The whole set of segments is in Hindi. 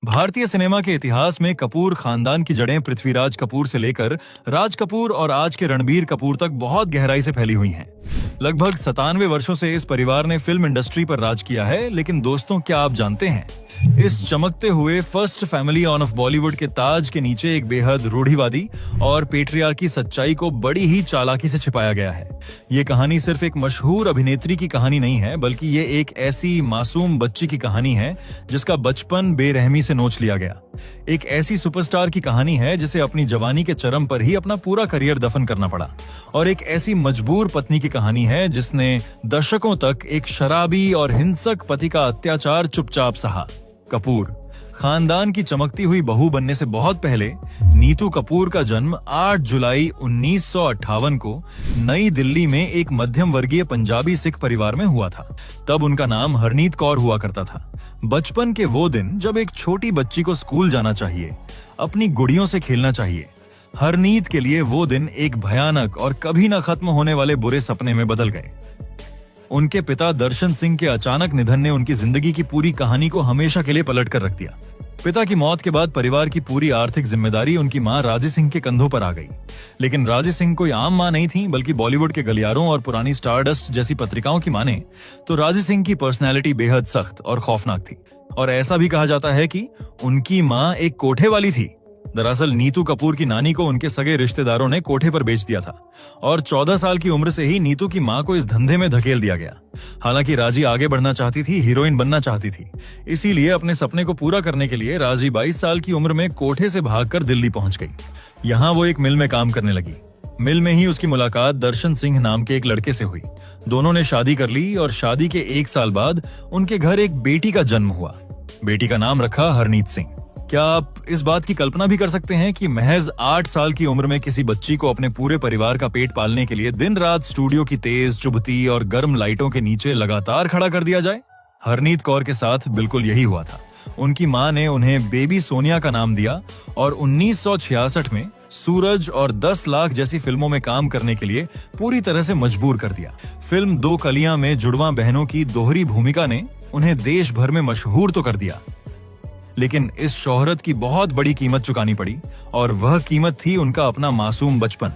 भारतीय सिनेमा के इतिहास में कपूर खानदान की जड़ें पृथ्वीराज कपूर से लेकर राज कपूर और आज के रणबीर कपूर तक बहुत गहराई से फैली हुई हैं। लगभग 97 वर्षों से इस परिवार ने फिल्म इंडस्ट्री पर राज किया है। लेकिन दोस्तों, क्या आप जानते हैं, इस चमकते हुए first family on off Bollywood के ताज के नीचे एक बेहद रूढ़िवादी और पेट्रियार्की सच्चाई को बड़ी ही चालाकी से छिपाया गया है। ये कहानी सिर्फ एक मशहूर अभिनेत्री की कहानी नहीं है, बल्कि ये एक ऐसी मासूम बच्ची की कहानी है जिसका बचपन बेरहमी से नोच लिया गया। एक ऐसी सुपरस्टार की कहानी है जिसे अपनी जवानी के चरम पर ही अपना पूरा करियर दफन करना पड़ा, और एक ऐसी मजबूर पत्नी की कहानी है जिसने दशकों तक एक शराबी और हिंसक पति का अत्याचार चुपचाप सहा। कपूर खानदान की चमकती हुई बहू बनने से बहुत पहले नीतू कपूर का जन्म 8 जुलाई 1958 को नई दिल्ली में एक मध्यम वर्गीय पंजाबी सिख परिवार में हुआ था। तब उनका नाम हरनीत कौर हुआ करता था। बचपन के वो दिन जब एक छोटी बच्ची को स्कूल जाना चाहिए, अपनी गुड़ियों से खेलना चाहिए, हरनीत के लिए वो दिन एक भयानक और कभी न खत्म होने वाले बुरे सपने में बदल गए। उनके पिता दर्शन सिंह के अचानक निधन ने उनकी जिंदगी की पूरी कहानी को हमेशा के लिए पलट कर रख दिया। पिता की मौत के बाद परिवार की पूरी आर्थिक जिम्मेदारी उनकी मां राजी सिंह के कंधों पर आ गई। लेकिन राजी सिंह कोई आम मां नहीं थी, बल्कि बॉलीवुड के गलियारों और पुरानी स्टारडस्ट जैसी पत्रिकाओं की माने तो राजी सिंह की पर्सनैलिटी बेहद सख्त और खौफनाक थी। और ऐसा भी कहा जाता है कि उनकी मां एक कोठे वाली थी। दरअसल नीतू कपूर की नानी को उनके सगे रिश्तेदारों ने कोठे पर बेच दिया था, और 14 साल की उम्र से ही नीतू की मां को इस धंधे में धकेल दिया गया। हालांकि राजी आगे बढ़ना चाहती थी, हीरोइन बनना चाहती थी। इसीलिए अपने सपने को पूरा करने के लिए राजी 22 साल की उम्र में कोठे से भागकर दिल्ली पहुंच गई। यहाँ वो एक मिल में काम करने लगी। मिल में ही उसकी मुलाकात दर्शन सिंह नाम के एक लड़के से हुई। दोनों ने शादी कर ली और शादी के 1 साल बाद उनके घर एक बेटी का जन्म हुआ। बेटी का नाम रखा हरनीत सिंह। क्या आप इस बात की कल्पना भी कर सकते हैं कि महज 8 साल की उम्र में किसी बच्ची को अपने पूरे परिवार का पेट पालने के लिए दिन रात स्टूडियो की तेज, चुभती और गर्म लाइटों के नीचे लगातार खड़ा कर दिया जाए? हरनीत कौर के साथ बिल्कुल यही हुआ था। उनकी मां ने उन्हें बेबी सोनिया का नाम दिया और 1966 में सूरज और 10 लाख जैसी फिल्मों में काम करने के लिए पूरी तरह से मजबूर कर दिया। फिल्म दो कलियां में जुड़वां बहनों की दोहरी भूमिका ने उन्हें देश भर में मशहूर तो कर दिया, लेकिन इस शोहरत की बहुत बड़ी कीमत चुकानी पड़ी, और वह कीमत थी उनका अपना मासूम बचपन।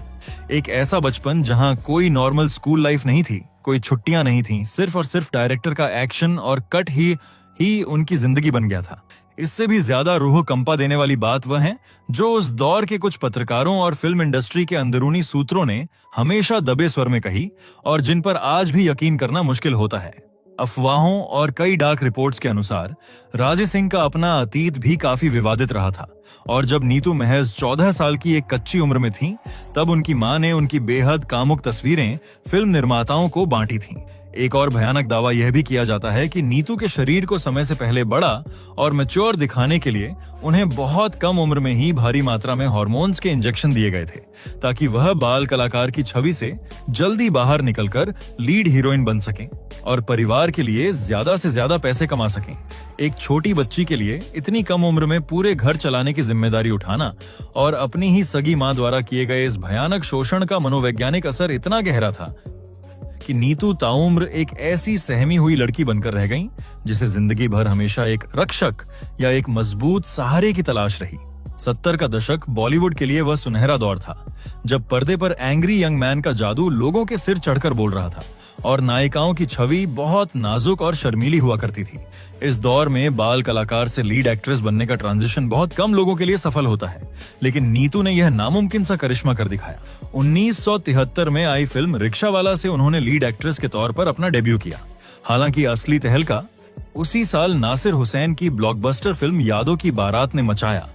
एक ऐसा बचपन जहां कोई नॉर्मल स्कूल लाइफ नहीं थी, कोई छुट्टियां नहीं थी, सिर्फ और सिर्फ डायरेक्टर का एक्शन और कट ही उनकी जिंदगी बन गया था। इससे भी ज्यादा रूह कंपा देने वाली बात वह है जो उस दौर के कुछ पत्रकारों और फिल्म इंडस्ट्री के अंदरूनी सूत्रों ने हमेशा दबे स्वर में कही, और जिन पर आज भी यकीन करना मुश्किल होता है। अफवाहों और कई डार्क रिपोर्ट्स के अनुसार राजे सिंह का अपना अतीत भी काफी विवादित रहा था, और जब नीतू महज 14 साल की एक कच्ची उम्र में थी, तब उनकी मां ने उनकी बेहद कामुक तस्वीरें फिल्म निर्माताओं को बांटी थीं। एक और भयानक दावा यह भी किया जाता है कि नीतू के शरीर को समय से पहले बड़ा और मैच्योर दिखाने के लिए उन्हें बहुत कम उम्र में ही भारी मात्रा में हार्मोन्स के इंजेक्शन दिए गए थे, ताकि वह बाल कलाकार की छवि से जल्दी बाहर निकलकर लीड हीरोइन बन सकें और परिवार के लिए ज्यादा से ज्यादा पैसे कमा सकें। एक छोटी बच्ची के लिए इतनी कम उम्र में पूरे घर चलाने की जिम्मेदारी उठाना और अपनी ही सगी मां द्वारा किए गए इस भयानक शोषण का मनोवैज्ञानिक असर इतना गहरा था कि नीतू ताउम्र एक ऐसी सहमी हुई लड़की बनकर रह गईं, जिसे जिंदगी भर हमेशा एक रक्षक या एक मजबूत सहारे की तलाश रही। 70 का दशक बॉलीवुड के लिए वह सुनहरा दौर था, जब पर्दे पर एंग्री यंग मैन का जादू लोगों के सिर चढ़कर बोल रहा था और नायिकाओं की छवि बहुत नाजुक और शर्मीली हुआ करती थी। इस दौर में बाल कलाकार से लीड एक्ट्रेस बनने का ट्रांजिशन बहुत कम लोगों के लिए सफल होता है, लेकिन नीतू ने यह नामुमकिन सा करिश्मा कर दिखाया। 1973 में आई फिल्म रिक्शावाला से उन्होंने लीड एक्ट्रेस के तौर पर अपना डेब्यू किया। हालांकि असली तहलका उसी साल नासिर हुसैन की ब्लॉकबस्टर फिल्म यादों की बारात ने मचाया,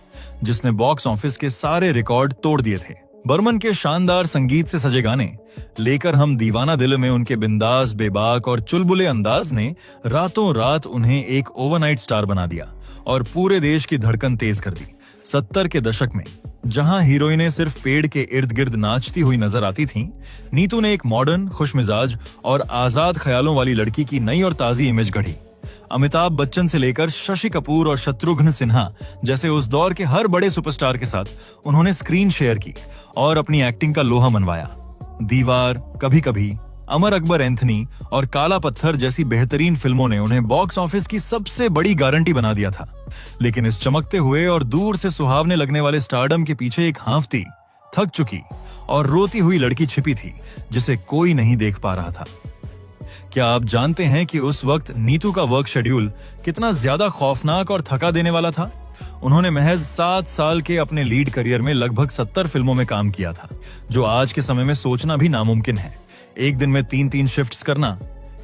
जिसने बॉक्स ऑफिस के सारे रिकॉर्ड तोड़ दिए थे। बर्मन के शानदार संगीत से सजे गाने लेकर हम दीवाना दिल में उनके बिंदास, बेबाक और चुलबुले अंदाज ने रातों रात उन्हें एक ओवरनाइट स्टार बना दिया और पूरे देश की धड़कन तेज कर दी। 70 के दशक में जहां हीरोइनें सिर्फ पेड़ के इर्द गिर्द नाचती हुई नजर आती थीं, नीतू ने एक मॉडर्न, खुशमिजाज और आजाद ख्यालों वाली लड़की की नई और ताजी इमेज गढ़ी। अमिताभ बच्चन से लेकर शशि कपूर और शत्रुघ्न सिन्हा जैसे उस दौर के हर बड़े सुपरस्टार के साथ उन्होंने स्क्रीन शेयर की और अपनी एक्टिंग का लोहा मनवाया। दीवार, कभी कभी, अमर अकबर एंथनी और काला पत्थर जैसी बेहतरीन फिल्मों ने उन्हें बॉक्स ऑफिस की सबसे बड़ी गारंटी बना दिया था। लेकिन इस चमकते हुए और दूर से सुहावने लगने वाले स्टारडम के पीछे एक हांफती, थक चुकी और रोती हुई लड़की छिपी थी, जिसे कोई नहीं देख पा रहा था। क्या आप जानते हैं कि उस वक्त नीतू का वर्क शेड्यूल कितना ज्यादा खौफनाक और थका देने वाला था? उन्होंने महज 7 साल के अपने लीड करियर में लगभग 70 फिल्मों में काम किया था, जो आज के समय में सोचना भी नामुमकिन है। एक दिन में 3-3 शिफ्ट्स करना,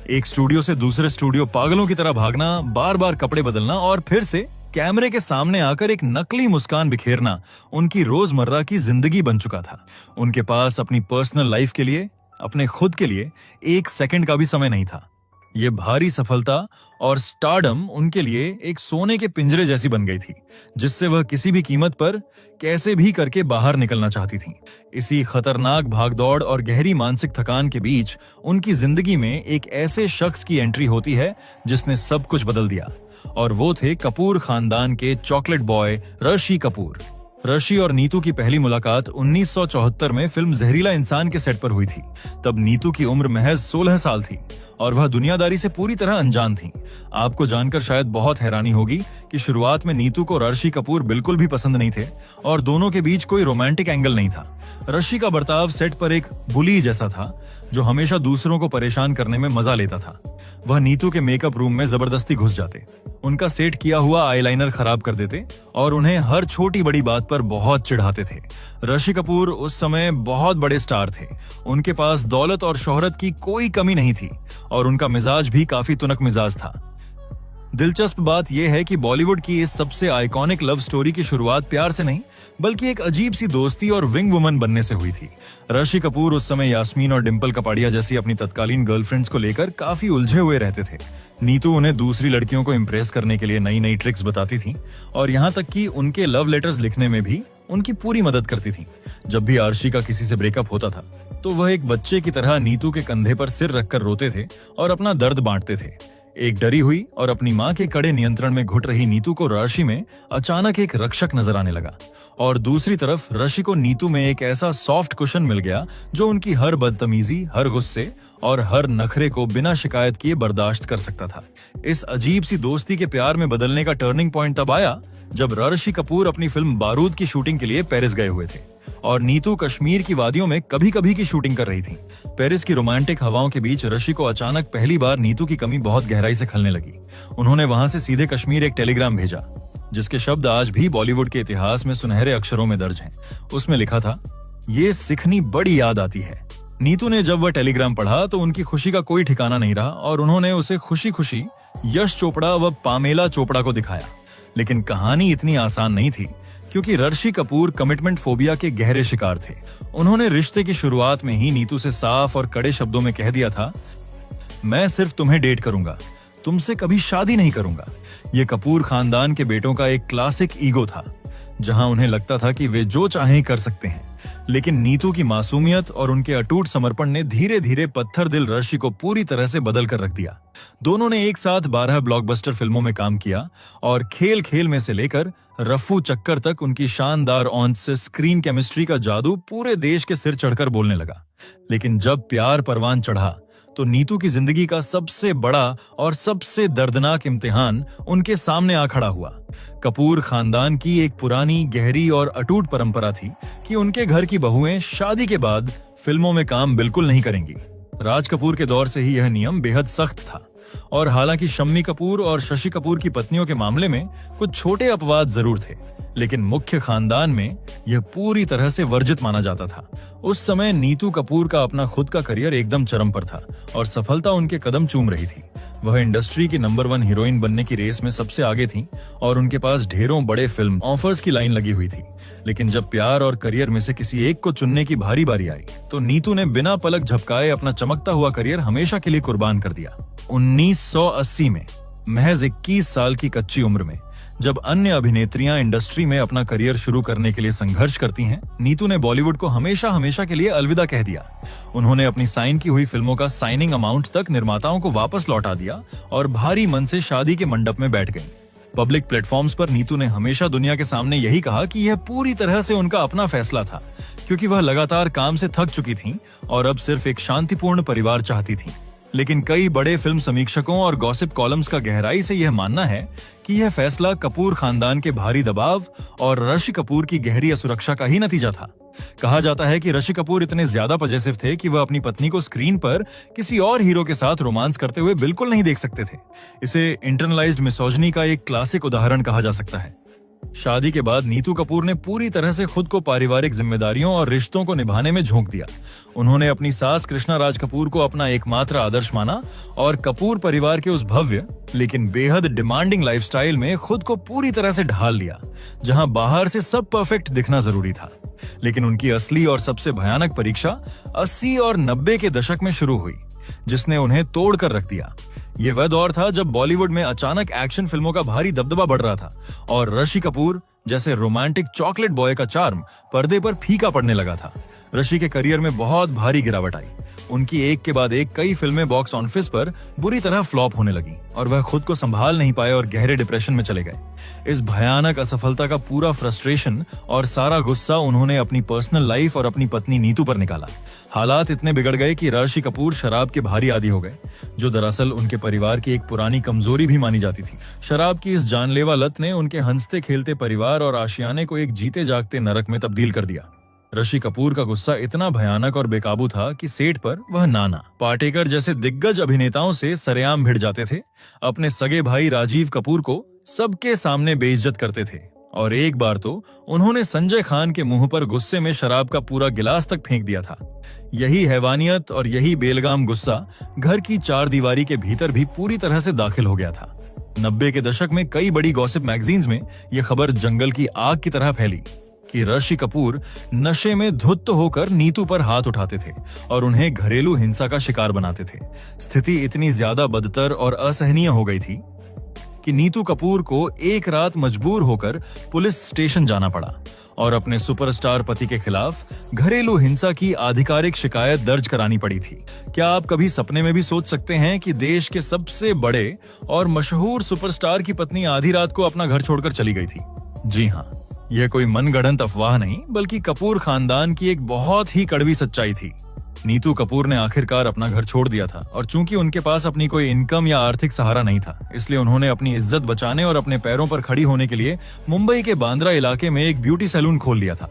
एक स्टूडियो से दूसरे स्टूडियो पागलों की तरह भागना, बार बार कपड़े बदलना और फिर से कैमरे के सामने आकर एक नकली मुस्कान बिखेरना उनकी रोजमर्रा की जिंदगी बन चुका था। उनके पास अपनी पर्सनल लाइफ के लिए, अपने खुद के लिए 1 सेकंड का भी समय नहीं था। ये भारी सफलता और स्टारडम उनके लिए एक सोने के पिंजरे जैसी बन गई थी, जिससे वह किसी भी कीमत पर कैसे भी करके बाहर निकलना चाहती थीं। इसी खतरनाक भागदौड़ और गहरी मानसिक थकान के बीच उनकी जिंदगी में एक ऐसे शख्स की एंट्री होती है जिसने सब कुछ बदल दिया, और वो थे कपूर खानदान के चॉकलेट बॉय ऋषि कपूर। ऋषि और नीतू की पहली मुलाकात 1974 में फिल्म जहरीला इंसान के सेट पर हुई थी। तब नीतू की उम्र महज 16 साल थी और वह दुनियादारी से पूरी तरह अनजान थी। आपको जानकर शायद बहुत हैरानी होगी कि शुरुआत में नीतू को ऋषि कपूर बिल्कुल भी पसंद नहीं थे और दोनों के बीच कोई रोमांटिक एंगल नहीं था। ऋषि का बर्ताव सेट पर एक बुली जैसा था, जो हमेशा दूसरों को परेशान करने में मजा लेता था। वह नीतू के मेकअप रूम में जबरदस्ती घुस जाते, उनका सेट किया हुआ आईलाइनर खराब कर देते और उन्हें हर छोटी बड़ी बात पर बहुत चिढ़ाते थे। ऋषि कपूर उस समय बहुत बड़े स्टार थे। उनके पास दौलत और शोहरत की कोई कमी नहीं थी और उनका मिजाज भी काफी तुनक मिजाज था। दिलचस्प बात यह है कि बॉलीवुड की इस सबसे आइकॉनिक लव स्टोरी की शुरुआत प्यार से नहीं, बल्कि एक अजीब सी दोस्ती और विंग वुमन बनने से हुई थी। ऋषि कपूर उस समय यास्मीन और डिंपल कपाड़िया जैसी अपनी तत्कालीन गर्लफ्रेंड्स को लेकर काफी उलझे हुए रहते थे। नीतू उन्हें दूसरी लड़कियों को इम्प्रेस करने के लिए नई नई ट्रिक्स बताती थी और यहाँ तक कि उनके लव लेटर्स लिखने में भी उनकी पूरी मदद करती थी। जब भी आर्शी का किसी से ब्रेकअप होता था तो वह एक बच्चे की तरह नीतू के कंधे पर सिर रखकर रोते थे और अपना दर्द बांटते थे। एक डरी हुई और अपनी मां के कड़े नियंत्रण में घुट रही नीतू को ऋषि में अचानक एक रक्षक नजर आने लगा और दूसरी तरफ ऋषि को नीतू में एक ऐसा सॉफ्ट कुशन मिल गया जो उनकी हर बदतमीजी, हर गुस्से और हर नखरे को बिना शिकायत किए बर्दाश्त कर सकता था। इस अजीब सी दोस्ती के प्यार में बदलने का टर्निंग पॉइंट तब आया जब ऋषि कपूर अपनी फिल्म बारूद की शूटिंग के लिए पेरिस गए हुए थे और नीतू कश्मीर की वादियों में कभी कभी की शूटिंग कर रही थी। पेरिस की रोमांटिक हवाओं के बीच ऋषि को अचानक पहली बार नीतू की कमी बहुत गहराई से खलने लगी। उन्होंने वहां से सीधे कश्मीर एक टेलीग्राम भेजा, जिसके शब्द आज भी बॉलीवुड के इतिहास में सुनहरे अक्षरों में दर्ज हैं। उसमें लिखा था, ये सिखनी बड़ी याद आती है। नीतू ने जब वह टेलीग्राम पढ़ा तो उनकी खुशी का कोई ठिकाना नहीं रहा और उन्होंने उसे खुशी खुशी यश चोपड़ा व पामेला चोपड़ा को दिखाया। लेकिन कहानी इतनी आसान नहीं थी, क्योंकि ऋषि कपूर कमिटमेंट फोबिया के गहरे शिकार थे। उन्होंने रिश्ते की शुरुआत में ही नीतू से साफ और कड़े शब्दों में कह दिया था, मैं सिर्फ तुम्हें डेट करूंगा, तुमसे कभी शादी नहीं करूंगा। यह कपूर खानदान के बेटों का एक क्लासिक ईगो था, जहां उन्हें लगता था कि वे जो चाहें कर सकते हैं। लेकिन नीतू की मासूमियत और उनके अटूट समर्पण ने धीरे धीरे पत्थर दिल ऋषि को पूरी तरह से बदल कर रख दिया। दोनों ने एक साथ 12 ब्लॉकबस्टर फिल्मों में काम किया और खेल खेल में से लेकर रफ्फू चक्कर तक उनकी शानदार ऑन से स्क्रीन केमिस्ट्री का जादू पूरे देश के सिर चढ़कर बोलने लगा। लेकिन जब प्यार परवान चढ़ा तो नीतू की जिंदगी का सबसे बड़ा और सबसे दर्दनाक इम्तिहान उनके सामने आ खड़ा हुआ। कपूर खानदान की एक पुरानी, गहरी और अटूट परंपरा थी कि उनके घर की बहुएं शादी के बाद फिल्मों में काम बिल्कुल नहीं करेंगी। राज कपूर के दौर से ही यह नियम बेहद सख्त था और हालांकि शम्मी कपूर और शशि कपूर की पत्नियों के मामले में कुछ छोटे अपवाद जरूर थे, लेकिन मुख्य खानदान में यह पूरी तरह से वर्जित माना जाता था। उस समय नीतू कपूर का अपना खुद का करियर एकदम चरम पर था और सफलता उनके कदम चूम रही थी। वह इंडस्ट्री की नंबर 1 हीरोइन बनने की रेस में सबसे आगे थी और उनके पास ढेरों बड़े फिल्म ऑफर्स की लाइन लगी हुई थी। लेकिन जब प्यार और करियर में से किसी एक को चुनने की भारी बारी आई तो नीतू ने बिना पलक झपकाए अपना चमकता हुआ करियर हमेशा के लिए कुर्बान कर दिया। 1980 में महज 21 साल की कच्ची उम्र में जब अन्य अभिनेत्रियां इंडस्ट्री में अपना करियर शुरू करने के लिए संघर्ष करती हैं, नीतू ने बॉलीवुड को हमेशा हमेशा के लिए अलविदा कह दिया। उन्होंने अपनी साइन की हुई फिल्मों का साइनिंग अमाउंट तक निर्माताओं को वापस लौटा दिया और भारी मन से शादी के मंडप में बैठ गईं। पब्लिक प्लेटफॉर्म्स पर नीतू ने हमेशा दुनिया के सामने यही कहा कि यह पूरी तरह से उनका अपना फैसला था, क्योंकि वह लगातार काम से थक चुकी थीं और अब सिर्फ एक शांतिपूर्ण परिवार चाहती थीं। लेकिन कई बड़े फिल्म समीक्षकों और गॉसिप कॉलम्स का गहराई से यह मानना है कि यह फैसला कपूर खानदान के भारी दबाव और ऋषि कपूर की गहरी असुरक्षा का ही नतीजा था। कहा जाता है कि ऋषि कपूर इतने ज्यादा पजेसिव थे कि वह अपनी पत्नी को स्क्रीन पर किसी और हीरो के साथ रोमांस करते हुए बिल्कुल नहीं देख सकते थे। इसे इंटरनलाइज्ड मिसोजिनी का एक क्लासिक उदाहरण कहा जा सकता है। शादी के बाद नीतू कपूर ने पूरी तरह से खुद को पारिवारिक जिम्मेदारियों और रिश्तों को निभाने में झोंक दिया। उन्होंने अपनी सास कृष्णा राज कपूर को अपना एकमात्र आदर्श माना और कपूर परिवार के उस भव्य लेकिन बेहद डिमांडिंग लाइफस्टाइल में खुद को पूरी तरह से ढाल लिया, जहां बाहर से सब परफेक्ट दिखना जरूरी था। लेकिन उनकी असली और सबसे भयानक परीक्षा 80 और 90 के दशक में शुरू हुई, जिसने उन्हें तोड़ कर रख दिया। ये वह दौर था जब बॉलीवुड में अचानक एक्शन फिल्मों का भारी दबदबा बढ़ रहा था और ऋषि कपूर जैसे रोमांटिक चॉकलेट बॉय का चार्म पर्दे पर फीका पड़ने लगा था। ऋषि के करियर में बहुत भारी गिरावट आई। उनकी एक के बाद एक कई फिल्में बॉक्स ऑफिस पर बुरी तरह फ्लॉप होने लगी और वह खुद को संभाल नहीं पाए और गहरे डिप्रेशन में चले गए। इस भयानक असफलता का पूरा फ्रस्ट्रेशन और सारा गुस्सा उन्होंने अपनी पर्सनल लाइफ और अपनी पत्नी नीतू पर निकाला। हालात इतने बिगड़ गए कि ऋषि कपूर शराब के भारी आदी हो गए, जो दरअसल उनके परिवार की एक पुरानी कमजोरी भी मानी जाती थी। शराब की इस जानलेवा लत ने उनके हंसते खेलते परिवार और आशियाने को एक जीते जागते नरक में तब्दील कर दिया। ऋषि कपूर का गुस्सा इतना भयानक और बेकाबू था कि सेट पर वह नाना पाटेकर जैसे दिग्गज अभिनेताओं से सरेआम भिड़ जाते थे, अपने सगे भाई राजीव कपूर को सबके सामने बेइज्जत करते थे और एक बार तो उन्होंने संजय खान के मुंह पर गुस्से में शराब का पूरा गिलास तक फेंक दिया था। यही हैवानियत और यही बेलगाम गुस्सा घर की चार दीवारी के भीतर भी पूरी तरह से दाखिल हो गया था। 90 के दशक में कई बड़ी गॉसिप मैगजीन्स में यह खबर जंगल की आग की तरह फैली कि ऋषि कपूर नशे में धुत होकर नीतू पर हाथ उठाते थे और उन्हें घरेलू हिंसा का शिकार बनाते थे। स्थिति इतनी ज्यादा बदतर और असहनीय हो गई थी कि नीतू कपूर को एक रात मजबूर होकर पुलिस स्टेशन जाना पड़ा और अपने सुपरस्टार पति के खिलाफ घरेलू हिंसा की आधिकारिक शिकायत दर्ज करानी पड़ी थी। क्या आप कभी सपने में भी सोच सकते हैं कि देश के सबसे बड़े और मशहूर सुपरस्टार की पत्नी आधी रात को अपना घर छोड़कर चली गई थी? जी हाँ, यह कोई मनगढ़ंत अफवाह नहीं बल्कि कपूर खानदान की एक बहुत ही कड़वी सच्चाई थी। नीतू कपूर ने आखिरकार अपना घर छोड़ दिया था और चूंकि उनके पास अपनी कोई इनकम या आर्थिक सहारा नहीं था, इसलिए उन्होंने अपनी इज्जत बचाने और अपने पैरों पर खड़ी होने के लिए मुंबई के बांद्रा इलाके में एक ब्यूटी सैलून खोल लिया था।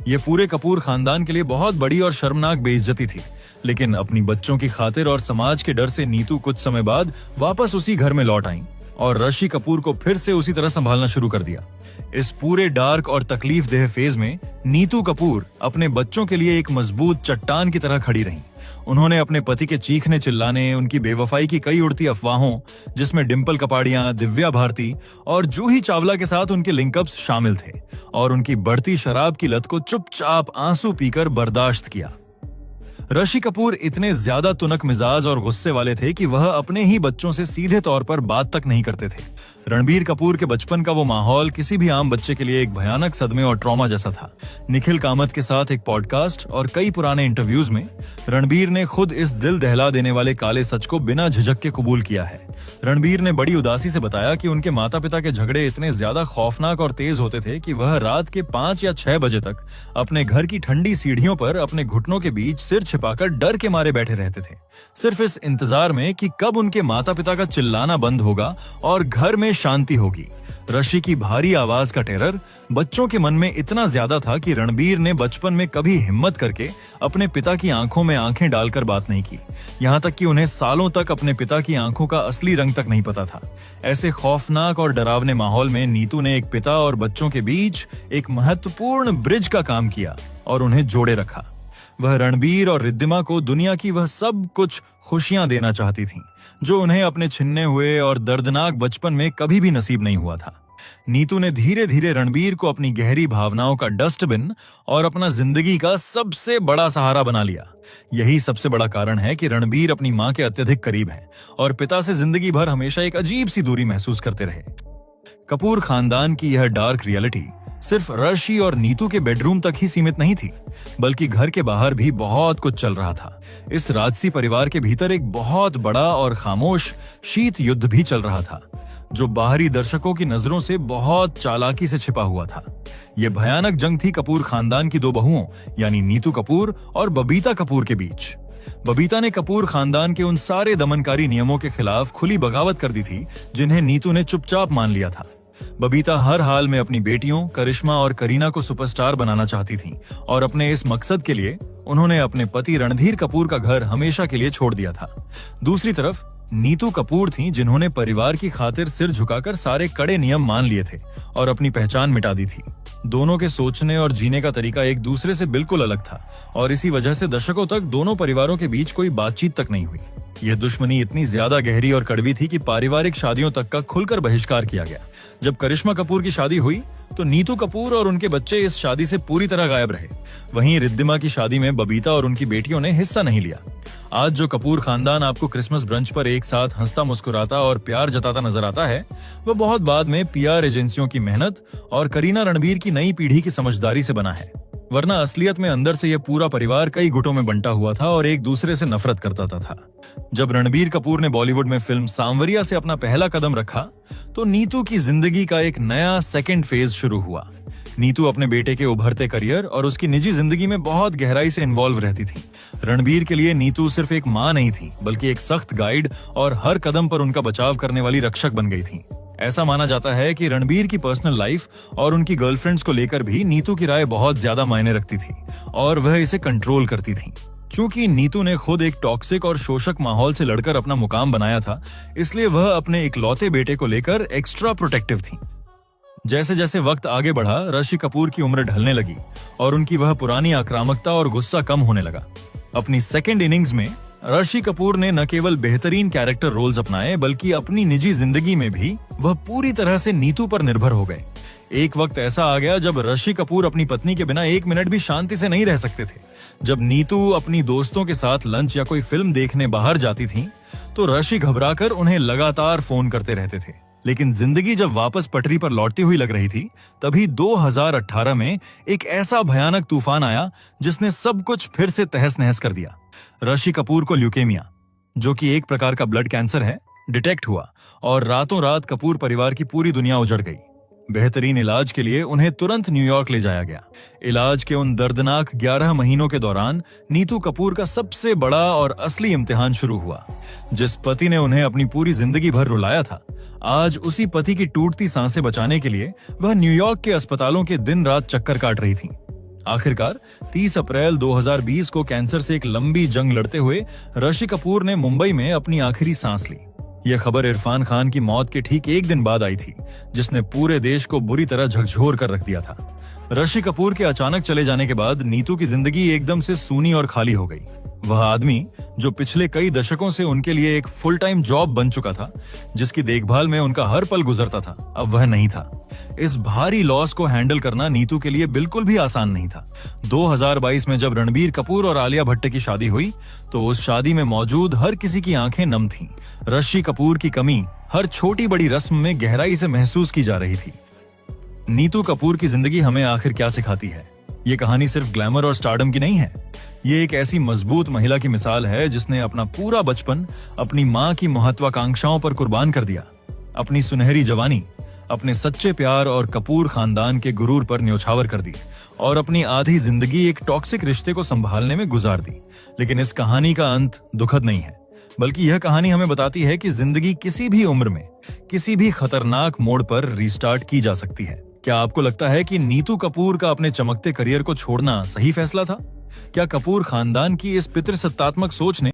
यह पूरे कपूर खानदान के लिए बहुत बड़ी और शर्मनाक बेइज्जती थी, लेकिन अपनी बच्चों की खातिर और समाज के डर से नीतू कुछ समय बाद वापस उसी घर में लौट आईं और ऋषि कपूर को फिर से उसी तरह संभालना शुरू कर दिया। इस पूरे डार्क और तकलीफ देह फेज में नीतू कपूर अपने बच्चों के लिए एक मजबूत चट्टान की तरह खड़ी रहीं। उन्होंने अपने पति के चीखने चिल्लाने, उनकी बेवफाई की कई उड़ती अफवाहों जिसमें डिम्पल कपाड़ियां, दिव्या भारती और जूही चावला के साथ उनके लिंकअप्स शामिल थे, और उनकी बढ़ती शराब की लत को चुपचाप आंसू पीकर बर्दाश्त किया। ऋषि कपूर इतने ज्यादा तुनक मिजाज और गुस्से वाले थे कि वह अपने ही बच्चों से सीधे तौर पर बात तक नहीं करते थे। रणबीर कपूर के बचपन का वो माहौल किसी भी आम बच्चे के लिए एक भयानक सदमे और ट्रॉमा जैसा था। निखिल कामत के साथ एक पॉडकास्ट और कई पुराने इंटरव्यूज में रणबीर ने खुद इस दिल दहला देने वाले काले सच को बिना झिझक के कबूल किया है। रणबीर ने बड़ी उदासी से बताया कि उनके माता पिता के झगड़े इतने ज्यादा खौफनाक और तेज होते थे कि वह रात के 5 या 6 बजे तक अपने घर की ठंडी सीढ़ियों पर अपने घुटनों के बीच सिर छिपाकर डर के मारे बैठे रहते थे, सिर्फ इस इंतजार में कि कब उनके माता पिता का चिल्लाना बंद होगा और घर में शांति होगी। ऋषि की भारी आवाज का टेरर बच्चों के मन में इतना ज्यादा था कि रणबीर ने बचपन में कभी हिम्मत करके अपने पिता की आंखों में आंखें डालकर बात नहीं की, यहां तक कि उन्हें सालों तक अपने पिता की आंखों का असली रंग तक नहीं पता था। ऐसे खौफनाक और डरावने माहौल में नीतू ने एक पिता और बच्चों के बीच एक महत्वपूर्ण ब्रिज का काम किया और उन्हें जोड़े रखा। वह रणबीर और रिद्धिमा को दुनिया की वह सब कुछ खुशियां देना चाहती थीं, जो उन्हें अपने छिन्ने हुए और दर्दनाक बचपन में कभी भी नसीब नहीं हुआ था। नीतू ने धीरे धीरे रणबीर को अपनी गहरी भावनाओं का डस्टबिन और अपना जिंदगी का सबसे बड़ा सहारा बना लिया। यही सबसे बड़ा कारण है कि रणबीर अपनी मां के अत्यधिक करीब हैं और पिता से जिंदगी भर हमेशा एक अजीब सी दूरी महसूस करते रहे। कपूर खानदान की यह डार्क रियलिटी सिर्फ ऋषि और नीतू के बेडरूम तक ही सीमित नहीं थी, बल्कि घर के बाहर भी बहुत कुछ चल रहा था। इस राजसी परिवार के भीतर एक बहुत बड़ा और खामोश शीत युद्ध भी चल रहा था। जो बाहरी दर्शकों की नजरों से बहुत चालाकी से छिपा हुआ था। यह भयानक जंग थी कपूर खानदान की दो बहुओं यानी नीतू कपूर और बबीता कपूर के बीच। बबीता ने कपूर खानदान के उन सारे दमनकारी नियमों के खिलाफ खुली बगावत कर दी थी जिन्हें नीतू ने चुपचाप मान लिया था। बबीता हर हाल में अपनी बेटियों करिश्मा और करीना को सुपरस्टार बनाना चाहती थी और अपने इस मकसद के लिए उन्होंने अपने पति रणधीर कपूर का घर हमेशा के लिए छोड़ दिया था। दूसरी तरफ नीतू कपूर थीं जिन्होंने परिवार की खातिर सिर झुकाकर सारे कड़े नियम मान लिए थे और अपनी पहचान मिटा दी थी। दोनों के सोचने और जीने का तरीका एक दूसरे से बिल्कुल अलग था और इसी वजह से दशकों तक दोनों परिवारों के बीच कोई बातचीत तक नहीं हुई। यह दुश्मनी इतनी ज्यादा गहरी और कड़वी थी कि पारिवारिक शादियों तक का खुलकर बहिष्कार किया गया। जब करिश्मा कपूर की शादी हुई तो नीतू कपूर और उनके बच्चे इस शादी से पूरी तरह गायब रहे। वहीं रिद्धिमा की शादी में बबीता और उनकी बेटियों ने हिस्सा नहीं लिया। आज जो कपूर खानदान आपको क्रिसमस ब्रंच पर एक साथ हंसता मुस्कुराता और प्यार जताता नजर आता है, वह बहुत बाद में पीआर एजेंसियों की मेहनत और करीना रणबीर की नई पीढ़ी की समझदारी से बना है। वरना असलियत में अंदर से यह पूरा परिवार कई गुटों में बंटा हुआ था और एक दूसरे से नफरत करता था। जब रणबीर कपूर ने बॉलीवुड में फिल्म सांवरिया से अपना पहला कदम रखा तो नीतू की जिंदगी का एक नया सेकंड फेज शुरू हुआ। नीतू अपने बेटे के उभरते करियर और उसकी निजी जिंदगी में बहुत गहराई से इन्वॉल्व रहती थी। रणबीर के लिए नीतू सिर्फ एक मां नहीं थी बल्कि एक सख्त गाइड और हर कदम पर उनका बचाव करने वाली रक्षक बन गई थी। ऐसा माना जाता है कि रणबीर की पर्सनल लाइफ और उनकी गर्लफ्रेंड्स को लेकर भी नीतू की राय बहुत ज्यादा मायने रखती थी और वह इसे कंट्रोल करती थी। चूंकि नीतू ने खुद एक टॉक्सिक और शोषक माहौल से लड़कर अपना मुकाम बनाया था, इसलिए वह अपने इकलौते बेटे को लेकर एक्स्ट्रा प्रोटेक्टिव थी। जैसे जैसे वक्त आगे बढ़ा, ऋषि कपूर की उम्र ढलने लगी और उनकी वह पुरानी आक्रामकता और गुस्सा कम होने लगा। अपनी सेकेंड इनिंग्स में ऋषि कपूर ने न केवल बेहतरीन कैरेक्टर रोल्स अपनाए बल्कि अपनी निजी जिंदगी में भी वह पूरी तरह से नीतू पर निर्भर हो गए। एक वक्त ऐसा आ गया जब ऋषि कपूर अपनी पत्नी के बिना एक मिनट भी शांति से नहीं रह सकते थे। जब नीतू अपनी दोस्तों के साथ लंच या कोई फिल्म देखने बाहर जाती थी तो ऋषि घबराकर उन्हें लगातार फोन करते रहते थे। लेकिन जिंदगी जब वापस पटरी पर लौटती हुई लग रही थी, तभी 2018 में एक ऐसा भयानक तूफान आया जिसने सब कुछ फिर से तहस नहस कर दिया। ऋषि कपूर को ल्यूकेमिया, जो कि एक प्रकार का ब्लड कैंसर है, डिटेक्ट हुआ और रातों रात कपूर परिवार की पूरी दुनिया उजड़ गई। बेहतरीन इलाज के लिए उन्हें तुरंत न्यूयॉर्क ले जाया गया। इलाज के उन दर्दनाक 11 महीनों के दौरान नीतू कपूर का सबसे बड़ा और असली इम्तिहान शुरू हुआ। जिस पति ने उन्हें अपनी पूरी जिंदगी भर रुलाया था, आज उसी पति की टूटती सांसें बचाने के लिए वह न्यूयॉर्क के अस्पतालों के दिन रात चक्कर काट रही थी। आखिरकार 30 अप्रैल 2020 को कैंसर से एक लंबी जंग लड़ते हुए ऋषि कपूर ने मुंबई में अपनी आखिरी सांस ली। यह खबर इरफान खान की मौत के ठीक एक दिन बाद आई थी, जिसने पूरे देश को बुरी तरह झकझोर कर रख दिया था। ऋषि कपूर के अचानक चले जाने के बाद नीतू की जिंदगी एकदम से सूनी और खाली हो गई। वह आदमी जो पिछले कई दशकों से उनके लिए एक फुल टाइम जॉब बन चुका था, जिसकी देखभाल में उनका हर पल गुजरता था, अब वह नहीं था। इस भारी लॉस को हैंडल करना नीतू के लिए बिल्कुल भी आसान नहीं था। 2022 में जब रणबीर कपूर और आलिया भट्ट की शादी हुई तो उस शादी में मौजूद हर किसी की आंखें नम थीं। ऋषि कपूर की कमी हर छोटी बड़ी रस्म में गहराई से महसूस की जा रही थी। नीतू कपूर की जिंदगी हमें आखिर क्या सिखाती है? ये कहानी सिर्फ ग्लैमर और स्टारडम की नहीं है। ये एक ऐसी मजबूत महिला की मिसाल है जिसने अपना पूरा बचपन अपनी मां की महत्वाकांक्षाओं पर कुर्बान कर दिया, अपनी सुनहरी जवानी अपने सच्चे प्यार और कपूर खानदान के गुरूर पर न्योछावर कर दी और अपनी आधी जिंदगी एक टॉक्सिक रिश्ते को संभालने में गुजार दी। लेकिन इस कहानी का अंत दुखद नहीं है, बल्कि यह कहानी हमें बताती है कि जिंदगी किसी भी उम्र में किसी भी खतरनाक मोड़ पर रीस्टार्ट की जा सकती है। क्या आपको लगता है कि नीतू कपूर का अपने चमकते करियर को छोड़ना सही फैसला था? क्या कपूर खानदान की इस पितृसत्तात्मक सोच ने